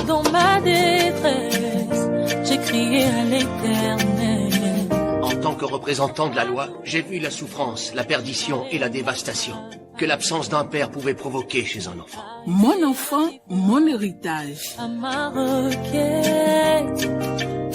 dans ma détresse, j'ai crié à l'Éternel. En tant que représentant de la loi, j'ai vu la souffrance, la perdition et la dévastation que l'absence d'un père pouvait provoquer chez un enfant. Mon enfant, mon héritage. À ma requête,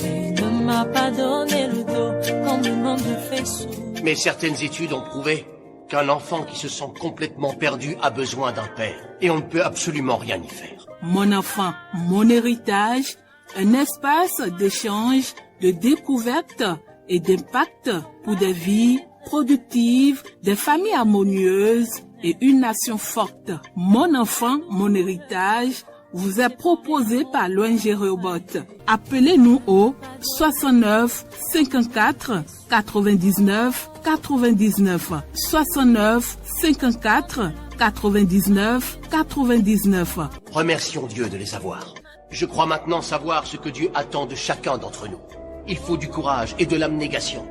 il ne m'a pas donné le dos quand le monde me fait sourd. Mais certaines études ont prouvé qu'un enfant qui se sent complètement perdu a besoin d'un père. Et on ne peut absolument rien y faire. Mon enfant, mon héritage, un espace d'échange, de découverte et d'impact pour des vies productives, des familles harmonieuses et une nation forte. Mon enfant, mon héritage vous est proposé par l'ONG Rehoboth. Appelez-nous au 69 54 99 99 69 54 99 99. Remercions Dieu de les avoir. Je crois maintenant savoir ce que Dieu attend de chacun d'entre nous. Il faut du courage et de l'abnégation.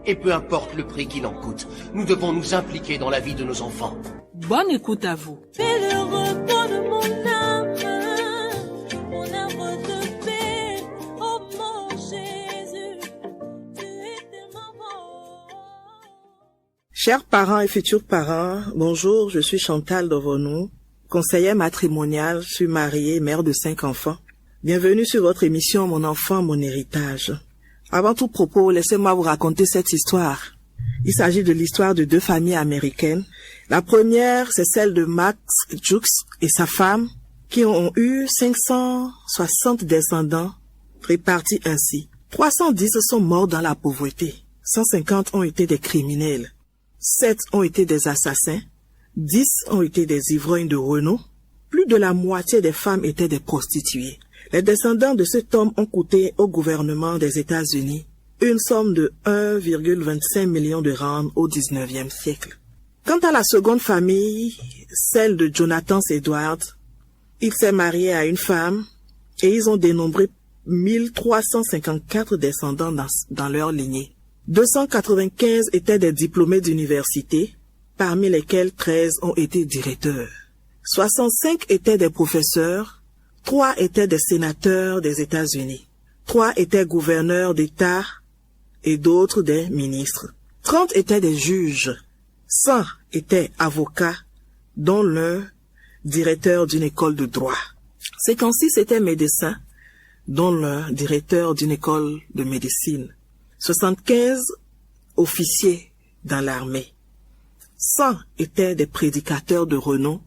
Et peu importe le prix qu'il en coûte, nous devons nous impliquer dans la vie de nos enfants. Bonne écoute à vous. Fais le repos de mon âme, mon arbre de paix, oh mon Jésus, tu es tellement bon. Chers parents et futurs parents, bonjour, je suis Chantal Dovonou, conseillère matrimoniale, je suis mariée, mère de 5 enfants. Bienvenue sur votre émission Mon enfant, mon héritage. Avant tout propos, laissez-moi vous raconter cette histoire. Il s'agit de l'histoire de 2 familles américaines. La première, c'est celle de Max Jukes et sa femme, qui ont eu 560 descendants répartis ainsi. 310 sont morts dans la pauvreté. 150 ont été des criminels. 7 ont été des assassins. 10 ont été des ivrognes de renom. Plus de la moitié des femmes étaient des prostituées. Les descendants de cet homme ont coûté au gouvernement des États-Unis une somme de 1,25 million de rand au 19e siècle. Quant à la seconde famille, celle de Jonathan Edwards, il s'est marié à une femme et ils ont dénombré 1354 descendants dans leur lignée. 295 étaient des diplômés d'université, parmi lesquels 13 ont été directeurs. 65 étaient des professeurs, 3 étaient des sénateurs des États-Unis, 3 étaient gouverneurs d'État et d'autres des ministres. 30 étaient des juges, 100 étaient avocats, dont l'un directeur d'une école de droit. 56 étaient médecins, dont l'un directeur d'une école de médecine. 75 officiers dans l'armée. 100 étaient des prédicateurs de renom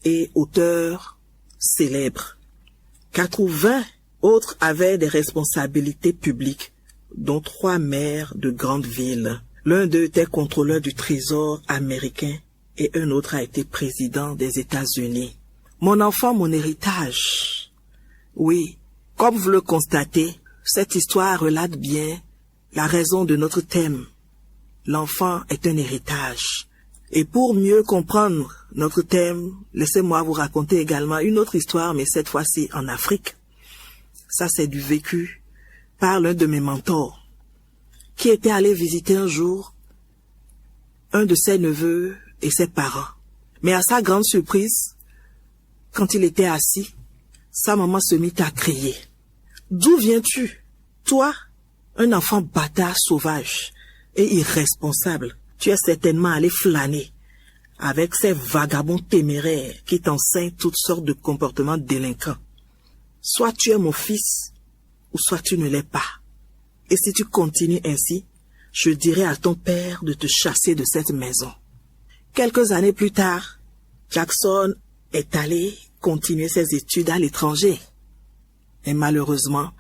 et auteurs célèbres. 80 autres avaient des responsabilités publiques, dont 3 maires de grandes villes. L'un d'eux était contrôleur du Trésor américain et un autre a été président des États-Unis. Mon enfant, mon héritage. Oui, comme vous le constatez, cette histoire relate bien la raison de notre thème. L'enfant est un héritage. Et pour mieux comprendre notre thème, laissez-moi vous raconter également une autre histoire, mais cette fois-ci en Afrique. Ça, c'est du vécu par l'un de mes mentors, qui était allé visiter un jour un de ses neveux et ses parents. Mais à sa grande surprise, quand il était assis, sa maman se mit à crier. « D'où viens-tu? Toi, un enfant bâtard sauvage et irresponsable. Tu es certainement allé flâner avec ces vagabonds téméraires qui t'enseignent toutes sortes de comportements délinquants. Soit tu es mon fils, ou soit tu ne l'es pas. Et si tu continues ainsi, je dirai à ton père de te chasser de cette maison. » Quelques années plus tard, Jackson est allé continuer ses études à l'étranger. Et malheureusement,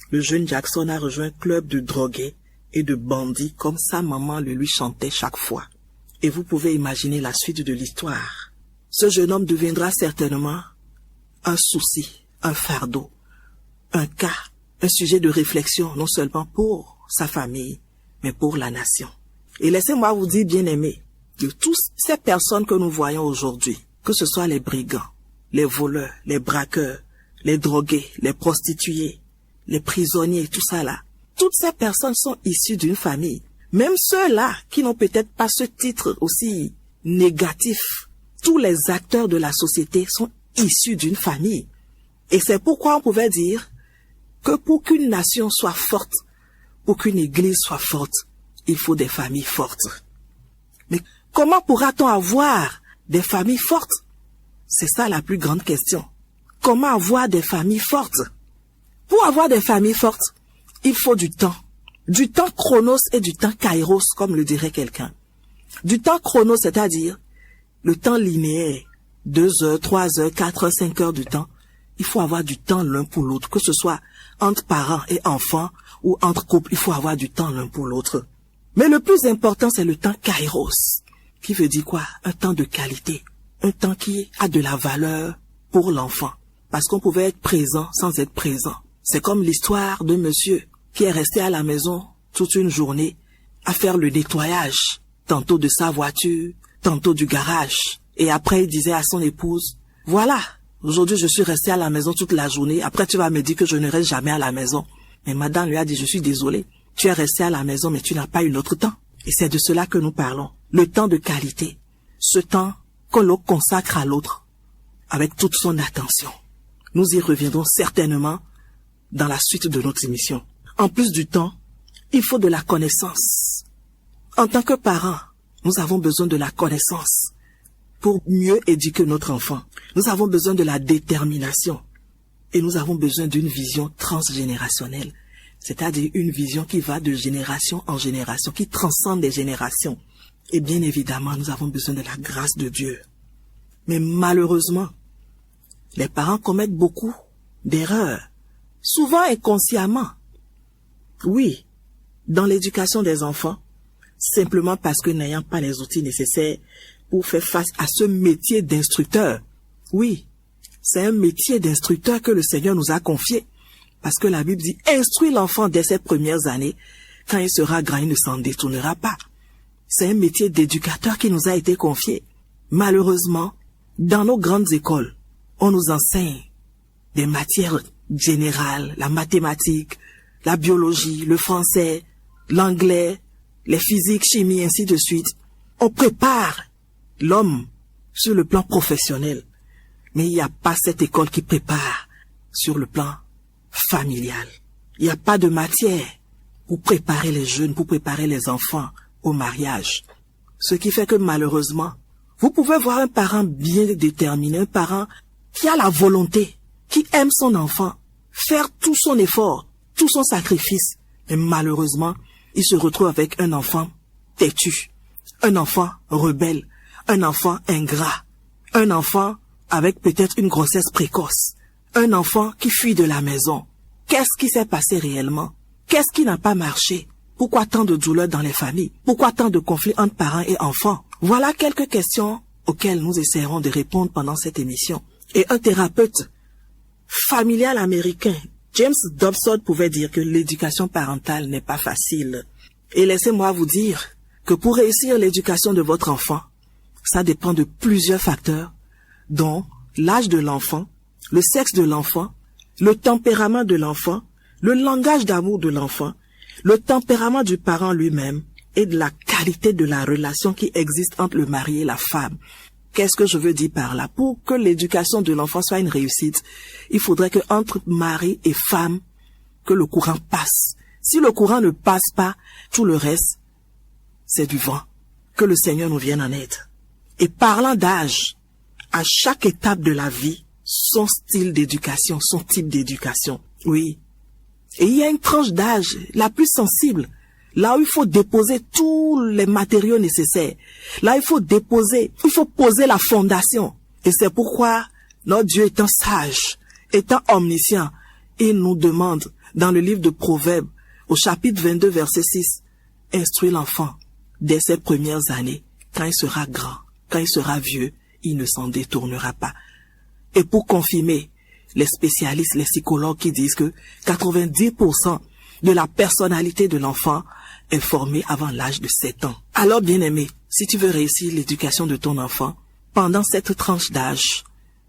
le jeune Jackson a rejoint un club de drogués et de bandits comme sa maman le lui chantait chaque fois. Et vous pouvez imaginer la suite de l'histoire. Ce jeune homme deviendra certainement un souci, un fardeau, un cas, un sujet de réflexion non seulement pour sa famille, mais pour la nation. Et laissez-moi vous dire, bien-aimés, de toutes ces personnes que nous voyons aujourd'hui, que ce soit les brigands, les voleurs, les braqueurs, les drogués, les prostituées, les prisonniers, tout ça là, toutes ces personnes sont issues d'une famille. Même ceux-là qui n'ont peut-être pas ce titre aussi négatif, tous les acteurs de la société sont issus d'une famille. Et c'est pourquoi on pouvait dire que pour qu'une nation soit forte, pour qu'une église soit forte, il faut des familles fortes. Mais comment pourra-t-on avoir des familles fortes? C'est ça la plus grande question. Comment avoir des familles fortes? Pour avoir des familles fortes, il faut du temps. Du temps chronos et du temps kairos, comme le dirait quelqu'un. Du temps chronos, c'est-à-dire le temps linéaire, 2 heures, 3 heures, 4 heures, 5 heures du temps. Il faut avoir du temps l'un pour l'autre, que ce soit entre parents et enfants ou entre couples, il faut avoir du temps l'un pour l'autre. Mais le plus important, c'est le temps kairos, qui veut dire quoi? Un temps de qualité, un temps qui a de la valeur pour l'enfant, parce qu'on pouvait être présent sans être présent. C'est comme l'histoire de monsieur qui est resté à la maison toute une journée à faire le nettoyage, tantôt de sa voiture, tantôt du garage. Et après, il disait à son épouse, voilà, aujourd'hui je suis resté à la maison toute la journée, après tu vas me dire que je ne reste jamais à la maison. Mais madame lui a dit, je suis désolée, tu es resté à la maison mais tu n'as pas eu notre temps. Et c'est de cela que nous parlons, le temps de qualité, ce temps que l'on consacre à l'autre avec toute son attention. Nous y reviendrons certainement dans la suite de notre émission. En plus du temps, il faut de la connaissance. En tant que parents, nous avons besoin de la connaissance pour mieux éduquer notre enfant. Nous avons besoin de la détermination et nous avons besoin d'une vision transgénérationnelle, c'est-à-dire une vision qui va de génération en génération, qui transcende les générations. Et bien évidemment, nous avons besoin de la grâce de Dieu. Mais malheureusement, les parents commettent beaucoup d'erreurs, souvent inconsciemment. Oui, dans l'éducation des enfants, simplement parce que n'ayant pas les outils nécessaires pour faire face à ce métier d'instructeur. Oui, c'est un métier d'instructeur que le Seigneur nous a confié, parce que la Bible dit « Instruis l'enfant dès ses premières années, quand il sera grand, il ne s'en détournera pas ». C'est un métier d'éducateur qui nous a été confié. Malheureusement, dans nos grandes écoles, on nous enseigne des matières générales, la mathématique, la biologie, le français, l'anglais, les physiques, chimie, ainsi de suite. On prépare l'homme sur le plan professionnel, mais il n'y a pas cette école qui prépare sur le plan familial. Il n'y a pas de matière pour préparer les jeunes, pour préparer les enfants au mariage. Ce qui fait que malheureusement, vous pouvez voir un parent bien déterminé, un parent qui a la volonté, qui aime son enfant, faire tout son effort, tout son sacrifice, mais malheureusement, il se retrouve avec un enfant têtu, un enfant rebelle, un enfant ingrat, un enfant avec peut-être une grossesse précoce, un enfant qui fuit de la maison. Qu'est-ce qui s'est passé réellement? Qu'est-ce qui n'a pas marché? Pourquoi tant de douleurs dans les familles? Pourquoi tant de conflits entre parents et enfants? Voilà quelques questions auxquelles nous essaierons de répondre pendant cette émission. Et un thérapeute familial américain, James Dobson, pouvait dire que l'éducation parentale n'est pas facile. Et laissez-moi vous dire que pour réussir l'éducation de votre enfant, ça dépend de plusieurs facteurs, dont l'âge de l'enfant, le sexe de l'enfant, le tempérament de l'enfant, le langage d'amour de l'enfant, le tempérament du parent lui-même et de la qualité de la relation qui existe entre le mari et la femme. Qu'est-ce que je veux dire par là? Pour que l'éducation de l'enfant soit une réussite, il faudrait que entre mari et femme, que le courant passe. Si le courant ne passe pas, tout le reste, c'est du vent. Que le Seigneur nous vienne en aide. Et parlant d'âge, à chaque étape de la vie, son style d'éducation, son type d'éducation. Oui. Et il y a une tranche d'âge la plus sensible, là où il faut déposer tous les matériaux nécessaires. Là, il faut poser la fondation. Et c'est pourquoi notre Dieu étant sage, étant omniscient, il nous demande dans le livre de Proverbes, au chapitre 22, verset 6, instruis l'enfant dès ses premières années. Quand il sera grand, quand il sera vieux, il ne s'en détournera pas. Et pour confirmer, les spécialistes, les psychologues qui disent que 90% de la personnalité de l'enfant est formée avant l'âge de 7 ans. Alors, bien-aimé, si tu veux réussir l'éducation de ton enfant, pendant cette tranche d'âge,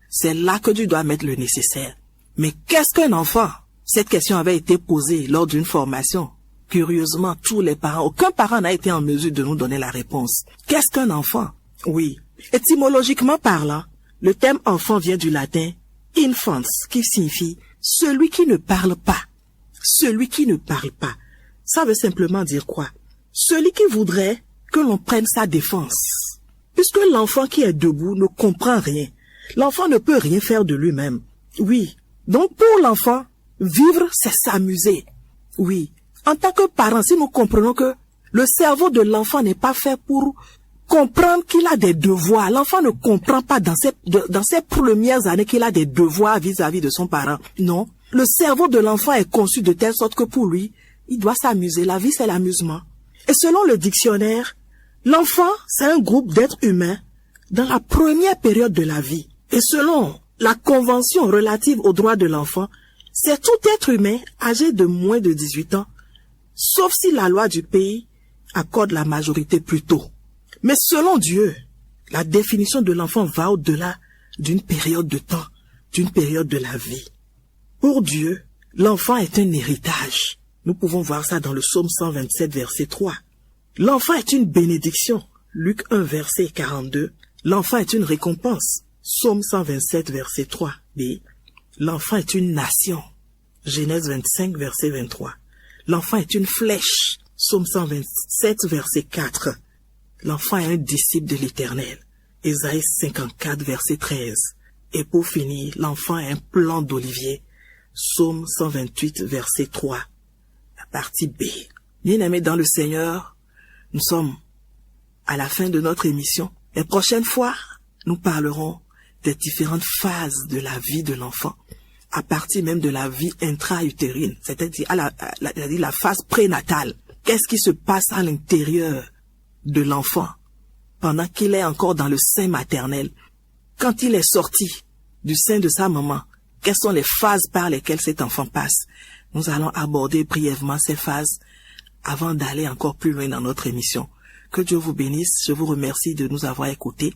c'est là que tu dois mettre le nécessaire. Mais qu'est-ce qu'un enfant? Cette question avait été posée lors d'une formation. Curieusement, tous les parents, aucun parent n'a été en mesure de nous donner la réponse. Qu'est-ce qu'un enfant? Oui. Étymologiquement parlant, le terme enfant vient du latin Infants, qui signifie celui qui ne parle pas. Celui qui ne parle pas. Ça veut simplement dire quoi? Celui qui voudrait que l'on prenne sa défense. Puisque l'enfant qui est debout ne comprend rien. L'enfant ne peut rien faire de lui-même. Oui. Donc pour l'enfant, vivre, c'est s'amuser. Oui. En tant que parents, si nous comprenons que le cerveau de l'enfant n'est pas fait pour comprendre qu'il a des devoirs. L'enfant ne comprend pas dans ses premières années qu'il a des devoirs vis-à-vis de son parent. Non. Le cerveau de l'enfant est conçu de telle sorte que pour lui, il doit s'amuser. La vie, c'est l'amusement. Et selon le dictionnaire, l'enfant, c'est un groupe d'êtres humains dans la première période de la vie. Et selon la Convention relative aux droits de l'enfant, c'est tout être humain âgé de moins de 18 ans, sauf si la loi du pays accorde la majorité plus tôt. Mais selon Dieu, la définition de l'enfant va au-delà d'une période de temps, d'une période de la vie. Pour Dieu, l'enfant est un héritage. Nous pouvons voir ça dans le psaume 127, verset 3. L'enfant est une bénédiction. Luc 1, verset 42. L'enfant est une récompense. Psaume 127, verset 3. B. L'enfant est une nation. Genèse 25, verset 23. L'enfant est une flèche. Psaume 127, verset 4. L'enfant est un disciple de l'Éternel. Ésaïe 54, verset 13. Et pour finir, l'enfant est un plant d'olivier. Psaume 128, verset 3. La partie B. Bien-aimés dans le Seigneur, nous sommes à la fin de notre émission. La prochaine fois, nous parlerons des différentes phases de la vie de l'enfant, à partir même de la vie intra-utérine, c'est-à-dire la phase prénatale. Qu'est-ce qui se passe à l'intérieur de l'enfant pendant qu'il est encore dans le sein maternel? Quand il est sorti du sein de sa maman, quelles sont les phases par lesquelles cet enfant passe? Nous allons aborder brièvement ces phases avant d'aller encore plus loin dans notre émission. Que Dieu vous bénisse. Je vous remercie de nous avoir écoutés.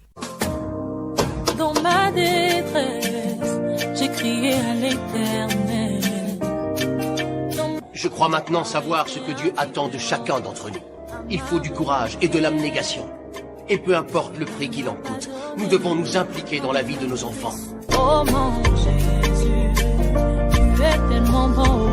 Dans ma détresse, j'ai crié à l'Éternel. Je crois maintenant savoir ce que Dieu attend de chacun d'entre nous. Il faut du courage et de l'abnégation. Et peu importe le prix qu'il en coûte, nous devons nous impliquer dans la vie de nos enfants. Oh mon Jésus, tu es tellement bon.